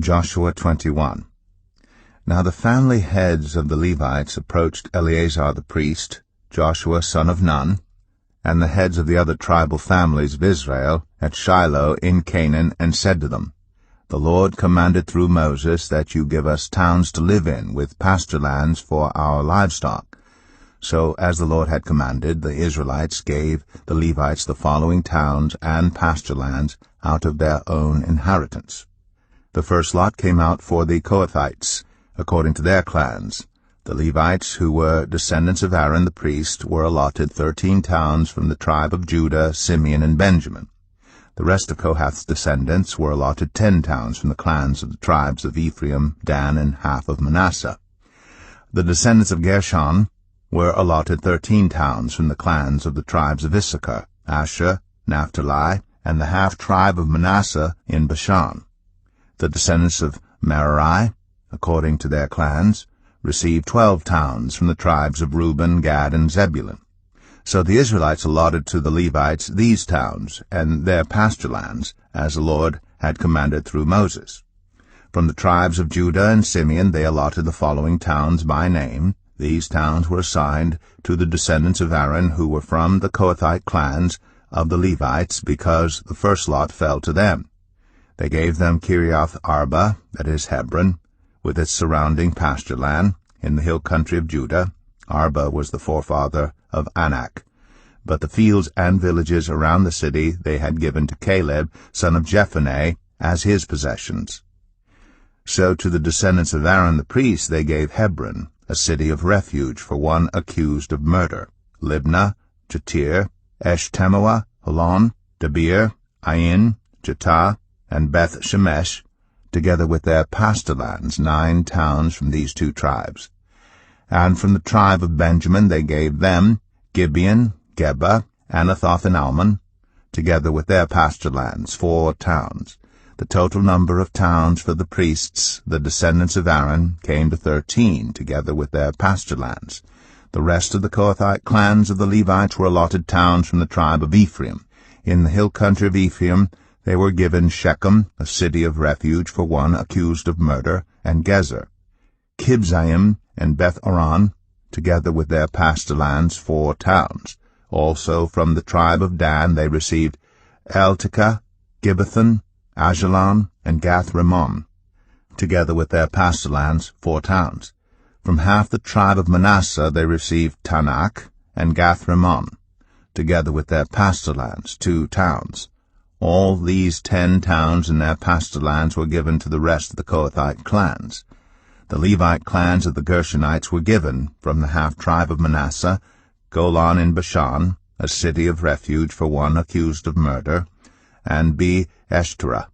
Joshua 21. Now the family heads of the Levites approached Eleazar the priest, Joshua son of Nun, and the heads of the other tribal families of Israel at Shiloh in Canaan, and said to them, The Lord commanded through Moses that you give us towns to live in, with pasture lands for our livestock. So, as the Lord had commanded, the Israelites gave the Levites the following towns and pasture lands out of their own inheritance. The first lot came out for the Kohathites, according to their clans. The Levites, who were descendants of Aaron the priest, were allotted 13 towns from the tribe of Judah, Simeon, and Benjamin. The rest of Kohath's descendants were allotted 10 towns from the clans of the tribes of Ephraim, Dan, and half of Manasseh. The descendants of Gershon were allotted 13 towns from the clans of the tribes of Issachar, Asher, Naphtali, and the half-tribe of Manasseh in Bashan. The descendants of Merari, according to their clans, received 12 towns from the tribes of Reuben, Gad, and Zebulun. So the Israelites allotted to the Levites these towns and their pasture lands, as the Lord had commanded through Moses. From the tribes of Judah and Simeon they allotted the following towns by name. These towns were assigned to the descendants of Aaron, who were from the Kohathite clans of the Levites, because the first lot fell to them. They gave them Kiriath Arba, that is Hebron, with its surrounding pasture land, in the hill country of Judah. Arba was the forefather of Anak. But the fields and villages around the city they had given to Caleb, son of Jephunneh, as his possessions. So to the descendants of Aaron the priest they gave Hebron, a city of refuge for one accused of murder, Libnah, Jatir, Eshtemoa, Holon, Debir, Ain, Jetah, and Beth-Shemesh, together with their pasture lands, 9 towns from these 2 tribes. And from the tribe of Benjamin they gave them Gibeon, Geba, Anathoth, and Almon, together with their pasture lands, 4 towns. The total number of towns for the priests, the descendants of Aaron, came to 13, together with their pasture lands. The rest of the Kohathite clans of the Levites were allotted towns from the tribe of Ephraim. In the hill country of Ephraim they were given Shechem, a city of refuge for one accused of murder, and Gezer, Kibzaim, and Beth-Oron, together with their pasture lands, 4 towns. Also from the tribe of Dan they received Eltekeh, Gibbethon, Ajalon, and Gath-Rimmon, together with their pasture lands, 4 towns. From half the tribe of Manasseh they received Tanakh and Gath-Rimmon, together with their pasture lands, 2 towns. All these 10 towns and their pasture lands were given to the rest of the Kohathite clans. The Levite clans of the Gershonites were given, from the half-tribe of Manasseh, Golan in Bashan, a city of refuge for one accused of murder, and Be-Eshterah,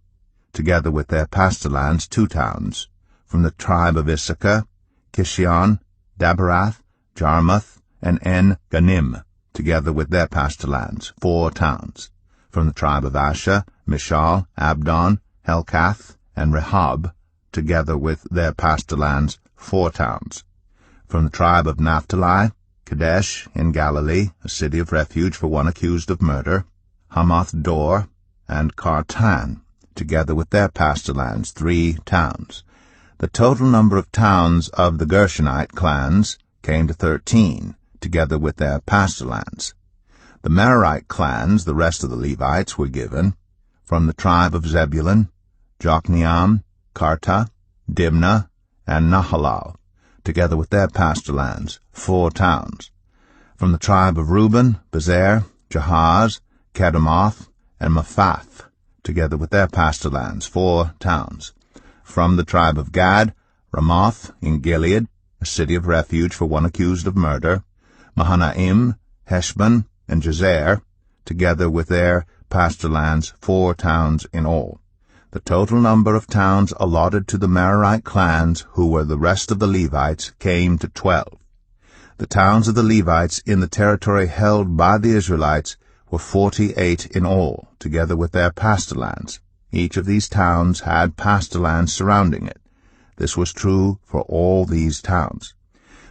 together with their pasture lands, 2 towns. From the tribe of Issachar, Kishion, Daberath, Jarmuth, and En-Ganim, together with their pasture lands, 4 towns. From the tribe of Asher, Mishal, Abdon, Helkath, and Rehob, together with their pasture lands, 4 towns. From the tribe of Naphtali, Kadesh in Galilee, a city of refuge for one accused of murder, Hamath-Dor, and Kartan, together with their pasture lands, 3 towns. The total number of towns of the Gershonite clans came to 13, together with their pasture lands. The Merarite clans, the rest of the Levites, were given, from the tribe of Zebulun, Jokneam, Karta, Dimnah, and Nahalal, together with their pasture lands, 4 towns. From the tribe of Reuben, Bezer, Jahaz, Kedemoth, and Mephath, together with their pasture lands, 4 towns. From the tribe of Gad, Ramoth in Gilead, a city of refuge for one accused of murder, Mahanaim, Heshbon, and Jazer, together with their pasture lands, 4 towns in all. The total number of towns allotted to the Merarite clans, who were the rest of the Levites, came to 12. The towns of the Levites in the territory held by the Israelites were 48 in all, together with their pasture lands. Each of these towns had pasture lands surrounding it. This was true for all these towns.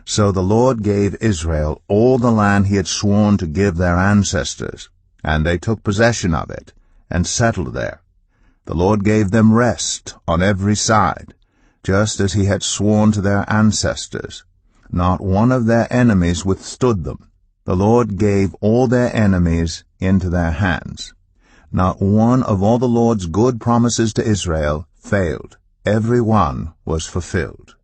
So the Lord gave Israel all the land he had sworn to give their ancestors, and they took possession of it, and settled there. The Lord gave them rest on every side, just as he had sworn to their ancestors. Not one of their enemies withstood them. The Lord gave all their enemies into their hands. Not one of all the Lord's good promises to Israel failed. Every one was fulfilled.